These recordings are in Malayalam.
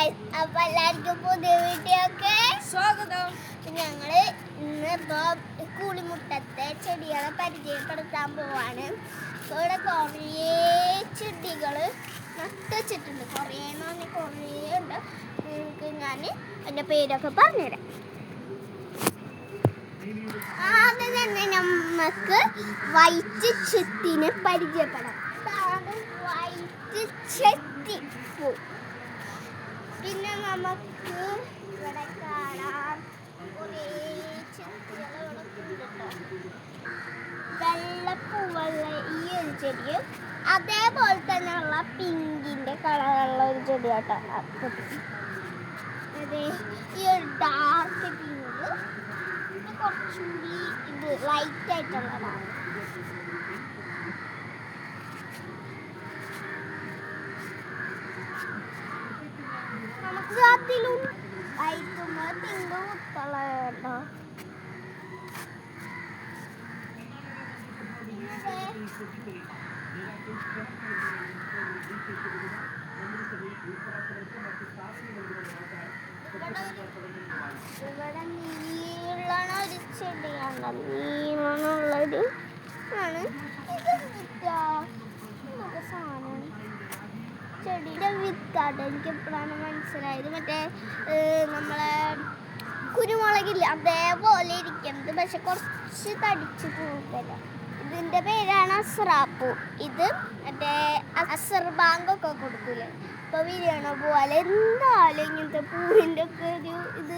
അപ്പൊ എല്ലാവർക്കും പുതിയ വീഡിയോക്ക് സ്വാഗതം. ഞങ്ങള് ഇന്നിപ്പോ കൂളിമുട്ടത്തെ ചെടികളെ പരിചയപ്പെടുത്താൻ പോവാണ്. ഇവിടെ കുറേ ചെടികള് നട്ടുവെച്ചിട്ടുണ്ട്. കുറേ ഉണ്ട്. നിങ്ങൾക്ക് ഞാൻ എൻ്റെ പേരൊക്കെ പറഞ്ഞുതരാം. ആദ്യം തന്നെ നമുക്ക് വൈറ്റ് ചെത്തിനെ പരിചയപ്പെടാം. വൈറ്റ് ചെത്തി പൂ. പിന്നെ നമുക്ക് ഇവിടെ കാണാം കുറേ ചെത്തികൾ. വെള്ളപ്പൂവുള്ള ഈ ഒരു ചെടിയും അതേപോലെ തന്നെയുള്ള പിങ്കിൻ്റെ കളറുള്ള ഒരു ചെടി കേട്ടോ. അതെ, ഈ ഒരു ഡാർക്ക് പിങ്ക്, പിന്നെ കുറച്ചുകൂടി ഇത് ലൈറ്റ് ആയിട്ടുള്ളതാണ്. നമുക്ക് അതിലും വൈറ്റും പിങ്കും മുട്ടുള്ളതുണ്ടോ. ഇവിടെ നീളണ ഒരു ചെടിയാണ്. നീളമുള്ളൊരു ആണ് സാധനം. ചെടിയുടെ വിത്താണ്. എനിക്ക് എപ്പോഴാണ് മനസ്സിലായത്. മറ്റേ നമ്മളെ കുരുമുളകില്ല അതേപോലെ ഇരിക്കുന്നത്, പക്ഷെ കുറച്ച് തടിച്ച് കൂടുതലാണ്. ഇതിൻ്റെ പേരാണ് അസ്രാപ്പൂ. ഇത് മറ്റേ അസർ ബാങ്കൊക്കെ കൊടുക്കൂലേ, ഇപ്പോൾ വിരിയണ പോലെ എന്തായാലും ഇങ്ങനത്തെ പൂവിൻ്റെ ഒക്കെ ഒരു ഇത്.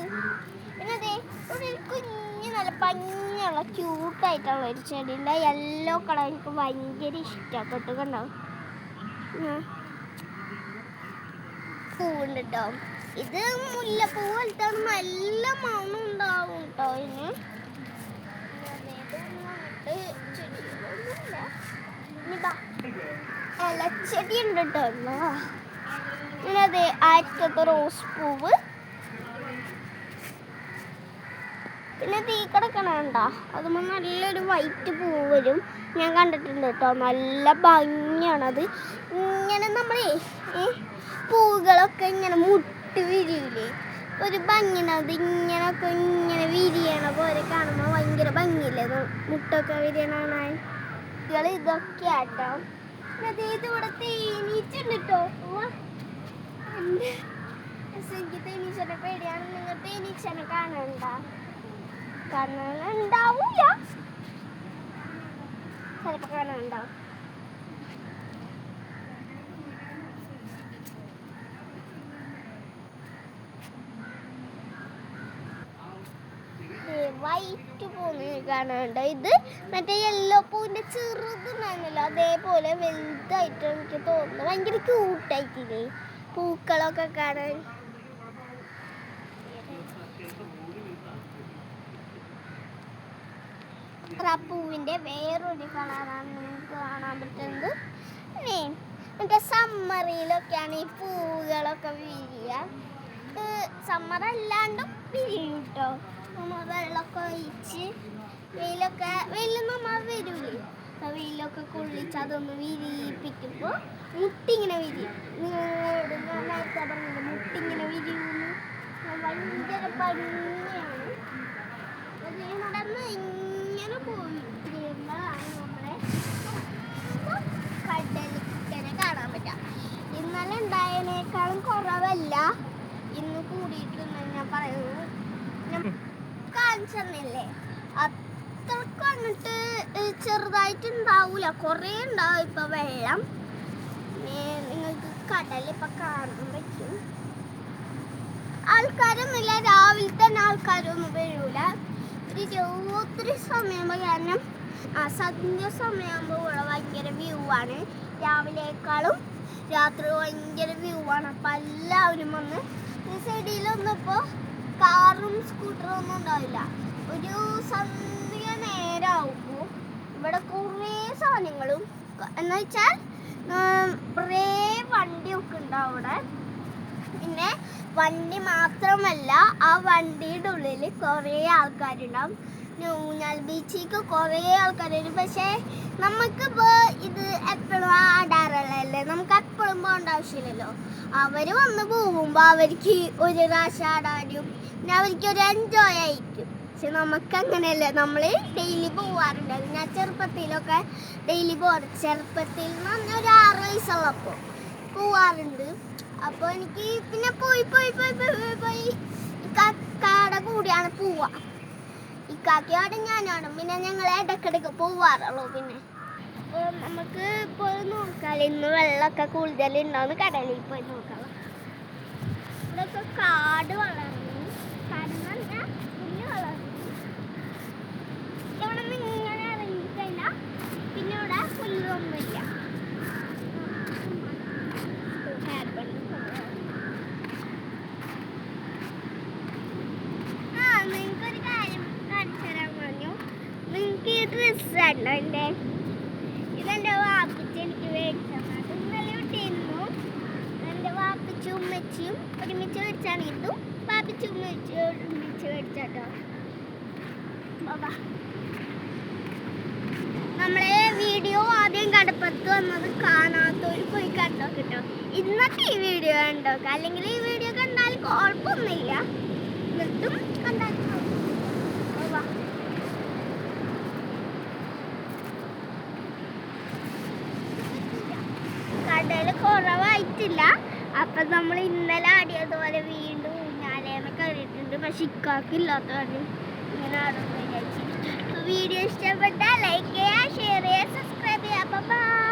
പിന്നെ അതെ, ഇവിടെ ഒരു കുഞ്ഞ് നല്ല പഞ്ഞുള്ള ക്യൂട്ടായിട്ടുള്ള ഒരു ചെടിയുണ്ട്. യെല്ലോ കളർ എനിക്ക് ഭയങ്കര ഇഷ്ടപ്പെട്ടു. കണ്ടോ പൂവുണ്ട് കേട്ടോ. ഇത് മുല്ലപ്പൂ പോലത്തെ നല്ല മണം ഉണ്ടാവും കേട്ടോ. ഇതിന് ഇലച്ചെടി ഉണ്ട് കേട്ടോ. അതെ, ആറ്റത്തെ റോസ് പൂവ്. പിന്നെ തീ കിടക്കണുണ്ടോ, അതുമ്പോൾ നല്ലൊരു വൈറ്റ് പൂവ് വരും. ഞാൻ കണ്ടിട്ടുണ്ട് കേട്ടോ. നല്ല ഭംഗിയാണത്. ഇങ്ങനെ നമ്മളേ പൂകളൊക്കെ ഇങ്ങനെ മുട്ട് വിരിയില്ലേ, ഒരു ഭംഗിയുണ്ട്. ഇങ്ങനൊക്കെ ഇങ്ങനെ വിരിയണ പോലെ കാണുമ്പോൾ ഭയങ്കര ഭംഗിയില്ലേ മുട്ടൊക്കെ വിരിയണ. ഇതൊക്കെ ആട്ടോ. ഇതിവിടെ തേനീച്ചുണ്ട് കേട്ടോ. എനിക്ക് തേനീച്ചനെ പേടിയാണ്. നിങ്ങൾ തേനീച്ചനെ കാണണ്ട, കാണാനുണ്ടാവൂല, ചിലപ്പോൾ കാണാനുണ്ടാവും. വൈറ്റ് പൂന്ന് കാണാനുണ്ട്. ഇത് മറ്റേ യെല്ലോ പൂവിൻ്റെ ചെറുതുണ്ടായിരുന്നല്ലോ, അതേപോലെ വലുതായിട്ട് എനിക്ക് തോന്നുന്നു. ഭയങ്കര ക്യൂട്ടായിട്ടില്ലേ പൂക്കളൊക്കെ കാണാൻ. ആ പൂവിൻ്റെ വേറൊരു കളറാണ് നിങ്ങൾക്ക് കാണാൻ പറ്റുന്നത്. മറ്റേ സമ്മറിലൊക്കെയാണ് ഈ പൂവുകളൊക്കെ വിരിയുക. സമ്മർ അല്ലാണ്ടും വിരിയും കേട്ടോ. നമ്മൾ വെള്ളമൊക്കെ ഒഴിച്ച് വെയിലൊന്നും നമ്മൾ വരൂലേ, വെയിലൊക്കെ കൊള്ളിച്ച് അതൊന്ന് വിരിയിപ്പിക്കുമ്പോൾ മുട്ടിങ്ങനെ വിരിയും. ഞാൻ നേരത്തെ പറഞ്ഞില്ല, മുട്ടിങ്ങനെ വിരിയുന്നു. ഭയങ്കര ഭംഗിയാണ്. നടന്ന് ഇങ്ങനെ പോയി കഴിയുമ്പോഴാണ് നമ്മളെ കടലിനെ കാണാൻ പറ്റുക. ഇന്നലെ ഉണ്ടായതിനേക്കാളും കുറവല്ല, ഇന്ന് കൂടിയിട്ടുണ്ടെന്ന് ഞാൻ പറയുന്നത്. കാണിച്ചെന്നില്ലേ, അത്രക്ക് വന്നിട്ട് ചെറുതായിട്ട് ഉണ്ടാവൂല, കുറേ ഉണ്ടാവും. ഇപ്പൊ വെള്ളം നിങ്ങൾക്ക് കടലിപ്പോൾ കാണാൻ പറ്റും. ആൾക്കാരൊന്നുമില്ല, രാവിലെ തന്നെ ആൾക്കാരൊന്നും വരൂല. ഒരു രാത്രി സമയമാകുമ്പോൾ, കാരണം സന്ധ്യ സമയമാകുമ്പോൾ ഇവിടെ ഭയങ്കര വ്യൂ ആണ്. രാവിലേക്കാളും രാത്രി ഭയങ്കര വ്യൂ ആണ്. അപ്പം എല്ലാവരും വന്ന് ഈ സൈഡിലൊന്നും ഇപ്പോൾ കാറും സ്കൂട്ടറും ഒന്നും ഉണ്ടാവില്ല. ഒരു സന്ധ്യ നേരമാകുമ്പോൾ ഇവിടെ കുറേ സാധനങ്ങളും എന്ന് വെച്ചാൽ കുറേ വണ്ടിയൊക്കെ ഉണ്ടാവും ഇവിടെ. പിന്നെ വണ്ടി മാത്രമല്ല, ആ വണ്ടിയുടെ ഉള്ളിൽ കുറേ ആൾക്കാരുണ്ടാവും. ഊഞ്ഞാൽ ബീച്ചിലേക്ക് കുറേ ആൾക്കാർ വരും. പക്ഷേ നമുക്കിപ്പോൾ ഇത് എപ്പോഴും ആടാറുള്ളതല്ലേ, നമുക്ക് എപ്പോഴും പോകേണ്ട ആവശ്യമില്ലല്ലോ. അവർ വന്ന് പോകുമ്പോൾ അവർക്ക് ഒരു പ്രാവശ്യം ആടാനും പിന്നെ അവർക്കൊരു എൻജോയ് ആയിരിക്കും. പക്ഷെ നമുക്ക് അങ്ങനെയല്ല, നമ്മൾ ഡെയിലി പോവാറുണ്ട്. ഞാൻ ചെറുപ്പത്തിലൊക്കെ ഡെയിലി പോകാറ്. ചെറുപ്പത്തിൽ എന്ന് പറഞ്ഞാൽ ഒരു 6 വയസ്സുള്ളപ്പോൾ പോവാറുണ്ട്. അപ്പോൾ എനിക്ക് പിന്നെ പോയി പോയി പോയി പോയി പോയി ഇക്കാടെ കൂടിയാണ് പോവുക. ഇക്കാക്കയോടെ ഞാനാണ്. പിന്നെ ഞങ്ങൾ ഇടയ്ക്കിടയ്ക്ക് പോവാറുള്ളൂ. പിന്നെ നമുക്ക് പോയി നോക്കാം, ഇന്ന് വെള്ളമൊക്കെ കൂടുതലുണ്ടാവുന്ന കടലിൽ പോയി നോക്കാം. ഇവിടെയൊക്കെ കാട് വളർന്നു. കാടെന്ന് പറഞ്ഞാൽ പുല്ല് വളർന്നു. ഇവിടെ നിന്ന് ഇങ്ങനെ ഇറങ്ങിക്കഴിഞ്ഞാൽ പിന്നെ ഇവിടെ പുല്ലൊന്നുമില്ല. നിങ്ങൾക്കൊരു കാര്യം കാണിച്ചു തരാൻ പറഞ്ഞു. നിങ്ങൾക്ക് ഈ ഡ്രസ്സാണോ എൻ്റെ? ഇതെൻ്റെ വാപ്പിച്ച് എനിക്ക് മേടിച്ചത്. ഇന്നലെ ഇട്ടിരുന്നു. എൻ്റെ വാപ്പിച്ചും ഉമ്മച്ചിയും ഒരുമിച്ച് മേടിച്ചാണ്. ഇതും വാപ്പിച്ചും ഉമ്മച്ചിയും ഒരുമിച്ച് മേടിച്ചാട്ടോ. നമ്മളെ വീഡിയോ ആദ്യം കടപ്പുറത്ത് വന്നത് കാണാത്തവർ പോയി കണ്ടോ കേട്ടോ. ഇന്നത്തെ ഈ വീഡിയോ കണ്ടോക്കാം. അല്ലെങ്കിൽ ഈ വീഡിയോ കണ്ടാൽ കുഴപ്പമൊന്നുമില്ല. എന്നിട്ടും കണ്ടാൽ കടൽ കുറവായിട്ടില്ല. അപ്പം നമ്മൾ ഇന്നലെ ആടിയതുപോലെ വീണ്ടും ഊഞ്ഞാലേന്ന് കയറിയിട്ടുണ്ട്. പക്ഷെ ഇക്കാക്കില്ലാത്തവരെ ഇങ്ങനെ ആടുന്നു വിചാരിച്ചു. വീഡിയോ ഇഷ്ടപ്പെട്ടാൽ ലൈക്ക് ചെയ്യുക, ഷെയർ ചെയ്യുക, സബ്സ്ക്രൈബ് ചെയ്യുക. ബൈ.